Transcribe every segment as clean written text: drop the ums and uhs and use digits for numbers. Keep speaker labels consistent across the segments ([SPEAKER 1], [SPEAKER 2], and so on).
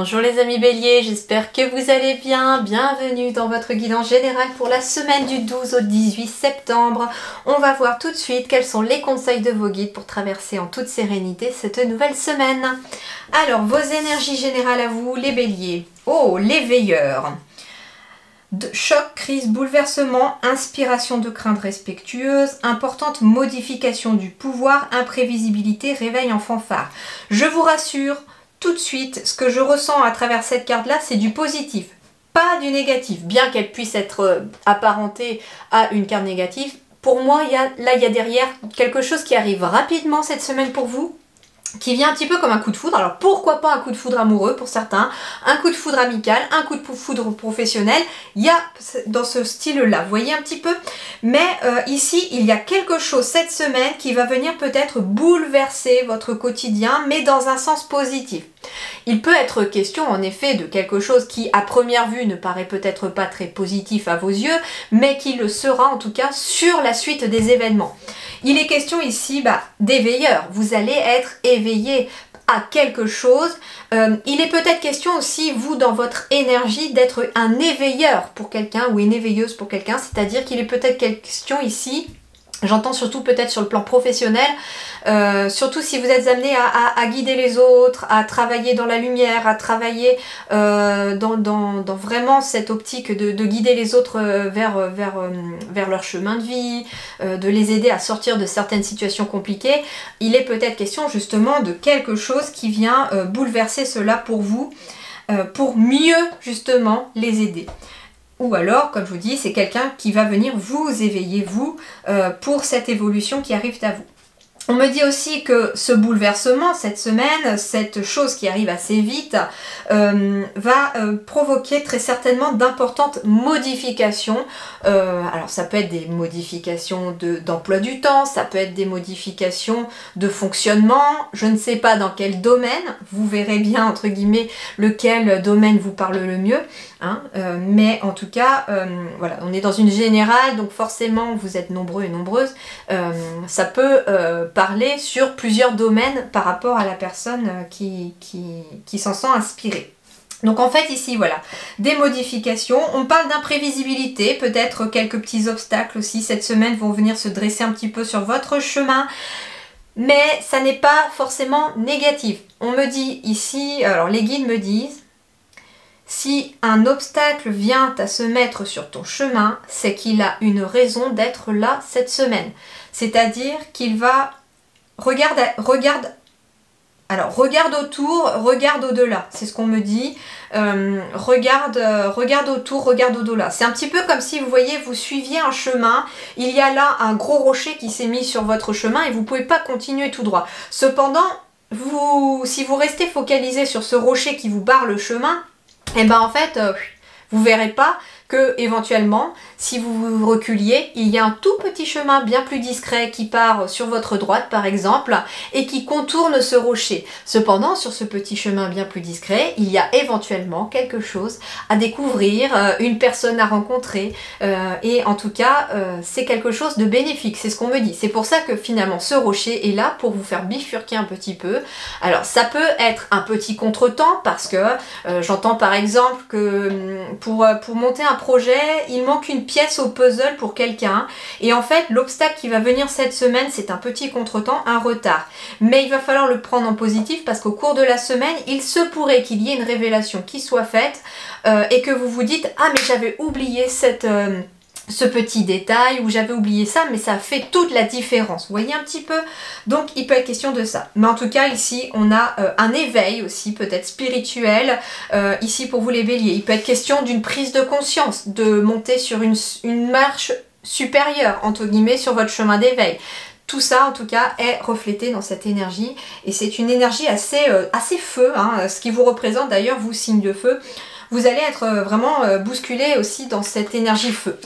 [SPEAKER 1] Bonjour les amis béliers, j'espère que vous allez bien. Bienvenue dans votre guidance générale pour la semaine du 12 au 18 septembre. On va voir tout de suite quels sont les conseils de vos guides pour traverser en toute sérénité cette nouvelle semaine. Alors, vos énergies générales à vous, les béliers. Oh, les veilleurs. Choc, crise, bouleversement, inspiration de crainte respectueuse, importante modification du pouvoir, imprévisibilité, réveil en fanfare. Je vous rassure, tout de suite, ce que je ressens à travers cette carte-là, c'est du positif, pas du négatif. Bien qu'elle puisse être apparentée à une carte négative, pour moi, il y a derrière quelque chose qui arrive rapidement cette semaine pour vous, qui vient un petit peu comme un coup de foudre. Alors pourquoi pas un coup de foudre amoureux pour certains, un coup de foudre amical, un coup de foudre professionnel, il y a dans ce style-là, vous voyez un petit peu. Mais ici, il y a quelque chose cette semaine qui va venir peut-être bouleverser votre quotidien, mais dans un sens positif. Il peut être question en effet de quelque chose qui à première vue ne paraît peut-être pas très positif à vos yeux, mais qui le sera en tout cas sur la suite des événements. Il est question ici des veilleurs, vous allez être éveillé à quelque chose. Il est peut-être question aussi, vous, dans votre énergie, d'être un éveilleur pour quelqu'un ou une éveilleuse pour quelqu'un, c'est-à-dire qu'il est peut-être question ici, j'entends surtout peut-être sur le plan professionnel, surtout si vous êtes amené à guider les autres, à travailler dans la lumière, à travailler dans vraiment cette optique de guider les autres vers leur chemin de vie, de les aider à sortir de certaines situations compliquées. Il est peut-être question justement de quelque chose qui vient bouleverser cela pour vous, pour mieux justement les aider. Ou alors, comme je vous dis, c'est quelqu'un qui va venir vous éveiller, vous, pour cette évolution qui arrive à vous. On me dit aussi que ce bouleversement, cette semaine, cette chose qui arrive assez vite, va provoquer très certainement d'importantes modifications. Alors ça peut être des modifications d'emploi du temps, ça peut être des modifications de fonctionnement, je ne sais pas dans quel domaine, vous verrez bien entre guillemets lequel domaine vous parle le mieux. Hein, mais en tout cas, voilà, on est dans une générale, donc forcément vous êtes nombreux et nombreuses, ça peut parler sur plusieurs domaines par rapport à la personne qui s'en sent inspirée. Donc en fait ici voilà, des modifications, on parle d'imprévisibilité, peut-être quelques petits obstacles aussi cette semaine vont venir se dresser un petit peu sur votre chemin. Mais ça n'est pas forcément négatif. On me dit ici, alors les guides me disent, si un obstacle vient à se mettre sur ton chemin, c'est qu'il a une raison d'être là cette semaine. C'est-à-dire qu'il va... Regarde autour, regarde au-delà. C'est ce qu'on me dit. Regarde autour, regarde au-delà. C'est un petit peu comme si, vous voyez, vous suiviez un chemin. Il y a là un gros rocher qui s'est mis sur votre chemin et vous ne pouvez pas continuer tout droit. Cependant, si vous restez focalisé sur ce rocher qui vous barre le chemin, et ben en fait, vous verrez pas que éventuellement, si vous reculiez, il y a un tout petit chemin bien plus discret qui part sur votre droite par exemple et qui contourne ce rocher. Cependant, sur ce petit chemin bien plus discret, il y a éventuellement quelque chose à découvrir, une personne à rencontrer et en tout cas, c'est quelque chose de bénéfique, c'est ce qu'on me dit. C'est pour ça que finalement ce rocher est là pour vous faire bifurquer un petit peu. Alors ça peut être un petit contretemps parce que j'entends par exemple que pour monter un projet, il manque une pièce au puzzle pour quelqu'un et en fait l'obstacle qui va venir cette semaine c'est un petit contretemps, un retard. Mais il va falloir le prendre en positif parce qu'au cours de la semaine, il se pourrait qu'il y ait une révélation qui soit faite et que vous vous dites « Ah mais j'avais oublié ce petit détail ou j'avais oublié ça mais ça fait toute la différence ». Vous voyez un petit peu? Donc il peut être question de ça. Mais en tout cas ici on a un éveil aussi peut-être spirituel ici pour vous les béliers. Il peut être question d'une prise de conscience, de monter sur une marche supérieure entre guillemets sur votre chemin d'éveil. Tout ça en tout cas est reflété dans cette énergie et c'est une énergie assez feu, hein, ce qui vous représente d'ailleurs vous signe de feu. Vous allez être vraiment bousculé aussi dans cette énergie feu.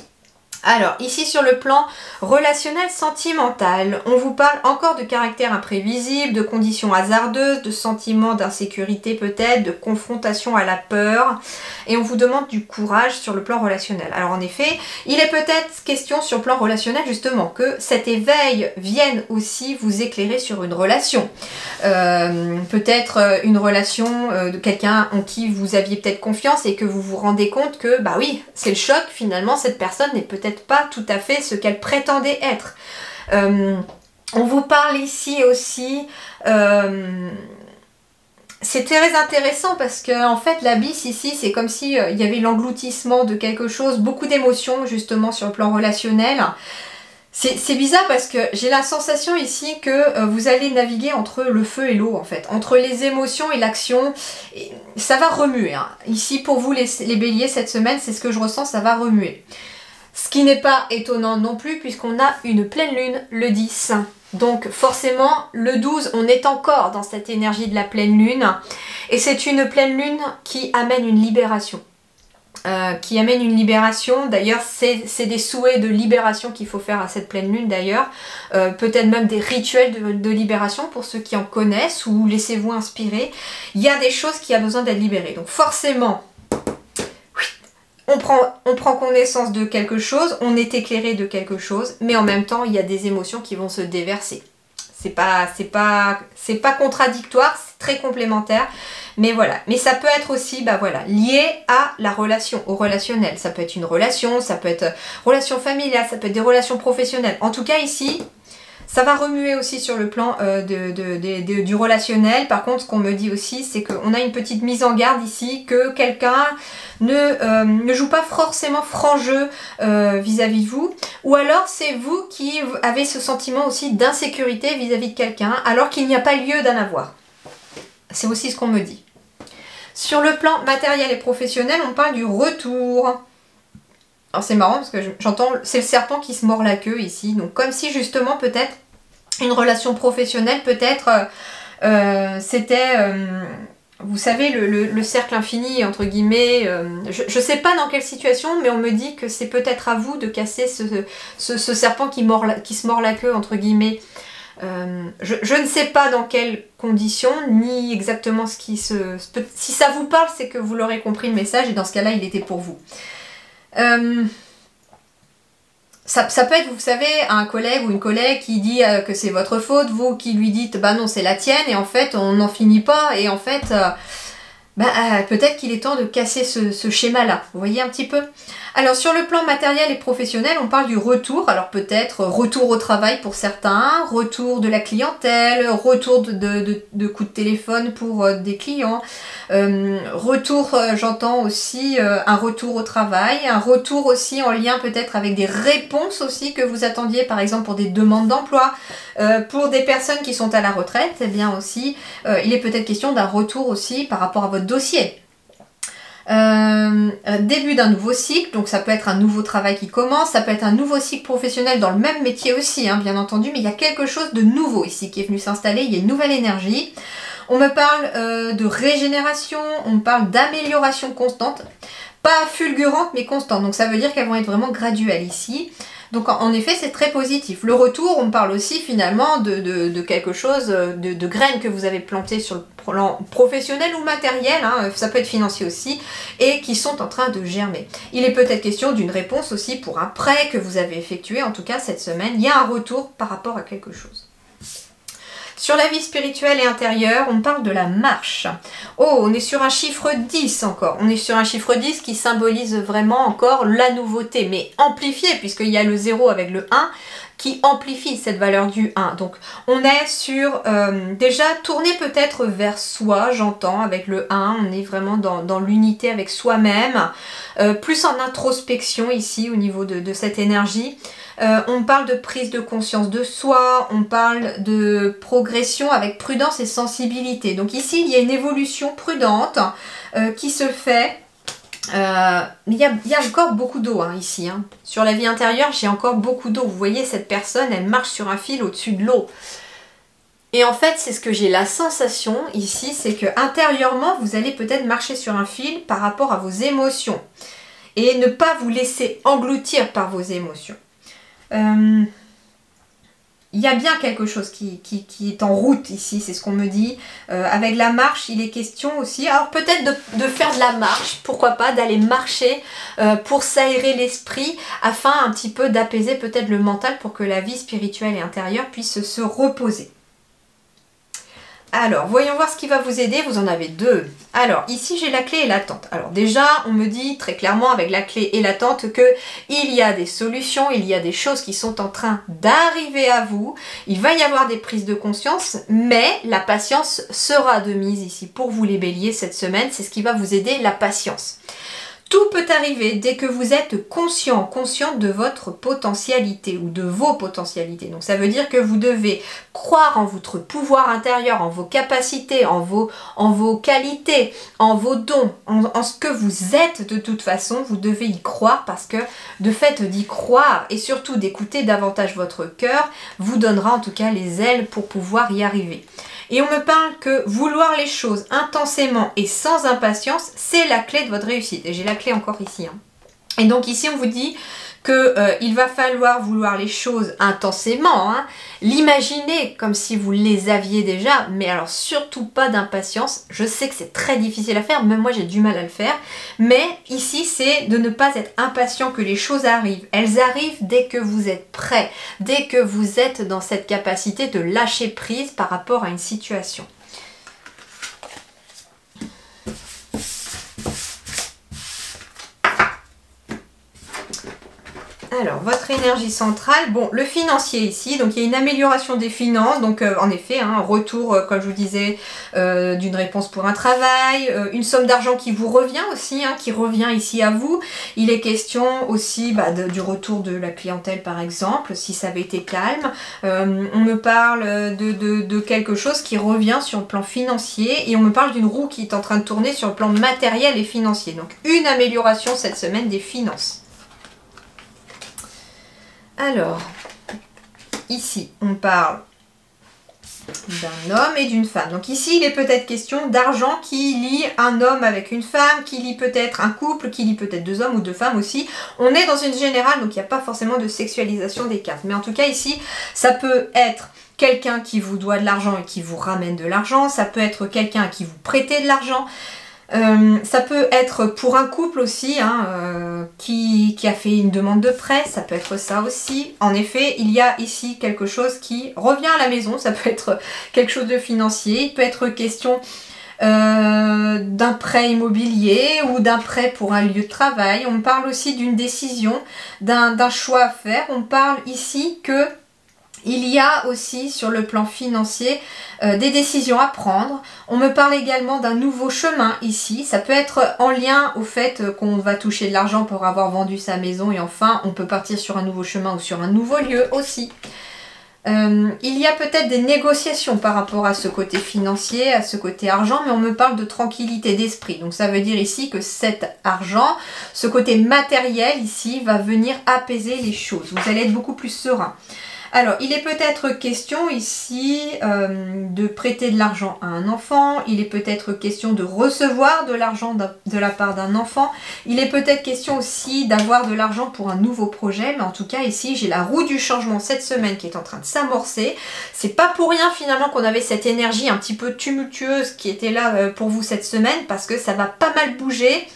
[SPEAKER 1] Alors, ici sur le plan relationnel sentimental, on vous parle encore de caractère imprévisible, de conditions hasardeuses, de sentiments d'insécurité peut-être, de confrontation à la peur, et on vous demande du courage sur le plan relationnel. Alors en effet, il est peut-être question sur le plan relationnel justement que cet éveil vienne aussi vous éclairer sur une relation. Peut-être une relation de quelqu'un en qui vous aviez peut-être confiance et que vous vous rendez compte que, bah oui, c'est le choc, finalement, cette personne n'est peut-être pas tout à fait ce qu'elle prétendait être. On vous parle ici aussi, c'est très intéressant parce que en fait l'abysse ici c'est comme si il y avait l'engloutissement de quelque chose, beaucoup d'émotions justement sur le plan relationnel. C'est bizarre parce que j'ai la sensation ici que vous allez naviguer entre le feu et l'eau en fait, entre les émotions et l'action. Ça va remuer, hein. Ici pour vous les béliers cette semaine, c'est ce que je ressens, ça va remuer. Ce qui n'est pas étonnant non plus puisqu'on a une pleine lune le 10. Donc forcément le 12 on est encore dans cette énergie de la pleine lune. Et c'est une pleine lune qui amène une libération. D'ailleurs c'est des souhaits de libération qu'il faut faire à cette pleine lune d'ailleurs, peut-être même des rituels de libération pour ceux qui en connaissent ou laissez-vous inspirer, il y a des choses qui ont besoin d'être libérées, donc forcément on prend connaissance de quelque chose, on est éclairé de quelque chose, mais en même temps il y a des émotions qui vont se déverser. C'est pas contradictoire, c'est très complémentaire, mais voilà. Mais ça peut être aussi, bah voilà, lié à la relation, au relationnel. Ça peut être une relation, ça peut être relation familiale, ça peut être des relations professionnelles. En tout cas ici, ça va remuer aussi sur le plan du relationnel. Par contre, ce qu'on me dit aussi, c'est qu'on a une petite mise en garde ici, que quelqu'un ne joue pas forcément franc jeu vis-à-vis de vous. Ou alors, c'est vous qui avez ce sentiment aussi d'insécurité vis-à-vis de quelqu'un, alors qu'il n'y a pas lieu d'en avoir. C'est aussi ce qu'on me dit. Sur le plan matériel et professionnel, on parle du retour. Alors c'est marrant parce que j'entends, c'est le serpent qui se mord la queue ici. Donc comme si justement peut-être une relation professionnelle, peut-être c'était, vous savez, le cercle infini entre guillemets. Je sais pas dans quelle situation, mais on me dit que c'est peut-être à vous de casser ce serpent qui se mord la queue entre guillemets. Je ne sais pas dans quelles conditions, ni exactement ce qui se... Si ça vous parle, c'est que vous l'aurez compris le message, et dans ce cas-là, il était pour vous. Ça peut être, vous savez, un collègue ou une collègue qui dit que c'est votre faute, vous qui lui dites bah non c'est la tienne, et en fait on n'en finit pas, et en fait peut-être qu'il est temps de casser ce schéma-là, vous voyez un petit peu. Alors sur le plan matériel et professionnel, on parle du retour, alors peut-être retour au travail pour certains, retour de la clientèle, retour de coups de téléphone pour des clients, retour, j'entends aussi un retour au travail, un retour aussi en lien peut-être avec des réponses aussi que vous attendiez, par exemple pour des demandes d'emploi, pour des personnes qui sont à la retraite, eh bien aussi, il est peut-être question d'un retour aussi par rapport à votre dossier. Début d'un nouveau cycle, donc ça peut être un nouveau travail qui commence, ça peut être un nouveau cycle professionnel dans le même métier aussi, hein, bien entendu, mais il y a quelque chose de nouveau ici qui est venu s'installer, il y a une nouvelle énergie. On me parle de régénération, on me parle d'amélioration constante, pas fulgurante mais constante, donc ça veut dire qu'elles vont être vraiment graduelles ici. Donc en effet c'est très positif. Le retour, on parle aussi finalement de quelque chose, de graines que vous avez plantées sur le plan professionnel ou matériel, hein, ça peut être financier aussi, et qui sont en train de germer. Il est peut-être question d'une réponse aussi pour un prêt que vous avez effectué, en tout cas cette semaine, il y a un retour par rapport à quelque chose. Sur la vie spirituelle et intérieure, on parle de la marche. Oh, on est sur un chiffre 10 encore. On est sur un chiffre 10 qui symbolise vraiment encore la nouveauté, mais amplifié, puisqu'il y a le 0 avec le 1 qui amplifie cette valeur du 1. Donc on est sur déjà tourner peut-être vers soi, j'entends, avec le 1. On est vraiment dans l'unité avec soi-même, plus en introspection ici au niveau de cette énergie. On parle de prise de conscience de soi, on parle de progression avec prudence et sensibilité. Donc ici, il y a une évolution prudente qui se fait. Mais il y a encore beaucoup d'eau hein, ici. Hein. Sur la vie intérieure, j'ai encore beaucoup d'eau. Vous voyez, cette personne, elle marche sur un fil au-dessus de l'eau. Et en fait, c'est ce que j'ai la sensation ici, c'est que intérieurement, vous allez peut-être marcher sur un fil par rapport à vos émotions. et ne pas vous laisser engloutir par vos émotions. Il y a bien quelque chose qui est en route ici, c'est ce qu'on me dit. Avec la marche, il est question aussi, alors peut-être de faire de la marche, pourquoi pas, d'aller marcher pour s'aérer l'esprit, afin un petit peu d'apaiser peut-être le mental pour que la vie spirituelle et intérieure puisse se reposer. Alors, voyons voir ce qui va vous aider, vous en avez deux. Alors, ici j'ai la clé et l'attente. Alors déjà, on me dit très clairement avec la clé et l'attente que il y a des solutions, il y a des choses qui sont en train d'arriver à vous. Il va y avoir des prises de conscience, mais la patience sera de mise ici pour vous les béliers cette semaine. C'est ce qui va vous aider, la patience. Tout peut arriver dès que vous êtes conscient, consciente de votre potentialité ou de vos potentialités. Donc ça veut dire que vous devez croire en votre pouvoir intérieur, en vos capacités, en vos qualités, en vos dons, en ce que vous êtes de toute façon. Vous devez y croire parce que de fait d'y croire et surtout d'écouter davantage votre cœur vous donnera en tout cas les ailes pour pouvoir y arriver. Et on me parle que vouloir les choses intensément et sans impatience, c'est la clé de votre réussite. Et j'ai la clé encore ici. Hein. Et donc ici, on vous dit qu'il va falloir vouloir les choses intensément. Hein. L'imaginer comme si vous les aviez déjà, mais alors surtout pas d'impatience. Je sais que c'est très difficile à faire, même moi j'ai du mal à le faire. Mais ici, c'est de ne pas être impatient que les choses arrivent. Elles arrivent dès que vous êtes prêt, dès que vous êtes dans cette capacité de lâcher prise par rapport à une situation. Alors, votre énergie centrale, bon, le financier ici, donc il y a une amélioration des finances, donc en effet, un retour, comme je vous disais, d'une réponse pour un travail, une somme d'argent qui vous revient aussi, hein, qui revient ici à vous. Il est question aussi du retour de la clientèle par exemple, si ça avait été calme. On me parle de quelque chose qui revient sur le plan financier et on me parle d'une roue qui est en train de tourner sur le plan matériel et financier. Donc une amélioration cette semaine des finances. Alors, ici, on parle d'un homme et d'une femme. Donc ici, il est peut-être question d'argent qui lie un homme avec une femme, qui lie peut-être un couple, qui lie peut-être deux hommes ou deux femmes aussi. On est dans une générale, donc il n'y a pas forcément de sexualisation des cartes. Mais en tout cas, ici, ça peut être quelqu'un qui vous doit de l'argent et qui vous ramène de l'argent. Ça peut être quelqu'un à qui vous prêtez de l'argent. Ça peut être pour un couple aussi hein, qui a fait une demande de prêt, ça peut être ça aussi. En effet, il y a ici quelque chose qui revient à la maison, ça peut être quelque chose de financier, il peut être question d'un prêt immobilier ou d'un prêt pour un lieu de travail. On parle aussi d'une décision, d'un choix à faire. On parle ici que il y a aussi sur le plan financier des décisions à prendre. On me parle également d'un nouveau chemin ici. Ça peut être en lien au fait qu'on va toucher de l'argent pour avoir vendu sa maison et enfin on peut partir sur un nouveau chemin ou sur un nouveau lieu aussi. Il y a peut-être des négociations par rapport à ce côté financier, à ce côté argent, mais on me parle de tranquillité d'esprit. Donc ça veut dire ici que cet argent, ce côté matériel ici va venir apaiser les choses. Vous allez être beaucoup plus serein. Alors, il est peut-être question ici de prêter de l'argent à un enfant. Il est peut-être question de recevoir de l'argent de la part d'un enfant. Il est peut-être question aussi d'avoir de l'argent pour un nouveau projet. Mais en tout cas, ici, j'ai la roue du changement cette semaine qui est en train de s'amorcer. C'est pas pour rien finalement qu'on avait cette énergie un petit peu tumultueuse qui était là pour vous cette semaine parce que ça va pas mal bouger.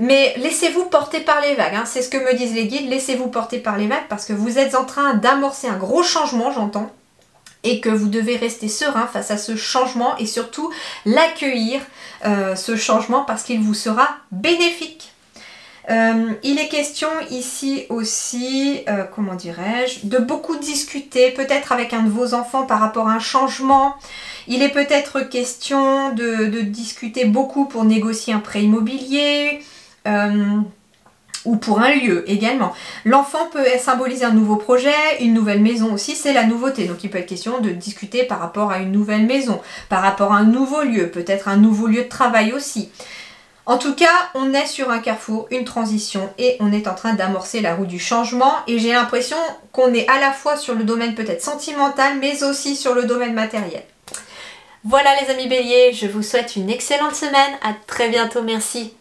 [SPEAKER 1] Mais laissez-vous porter par les vagues, hein. C'est ce que me disent les guides, laissez-vous porter par les vagues parce que vous êtes en train d'amorcer un gros changement, j'entends, et que vous devez rester serein face à ce changement et surtout l'accueillir, ce changement, parce qu'il vous sera bénéfique. Il est question ici aussi, comment dirais-je, de beaucoup discuter, peut-être avec un de vos enfants par rapport à un changement. Il est peut-être question de discuter beaucoup pour négocier un prêt immobilier, ou pour un lieu également. L'enfant peut symboliser un nouveau projet, une nouvelle maison aussi, c'est la nouveauté. Donc il peut être question de discuter par rapport à une nouvelle maison, par rapport à un nouveau lieu, peut-être un nouveau lieu de travail aussi. En tout cas, on est sur un carrefour, une transition et on est en train d'amorcer la roue du changement et j'ai l'impression qu'on est à la fois sur le domaine peut-être sentimental mais aussi sur le domaine matériel. Voilà les amis béliers, je vous souhaite une excellente semaine, à très bientôt, merci.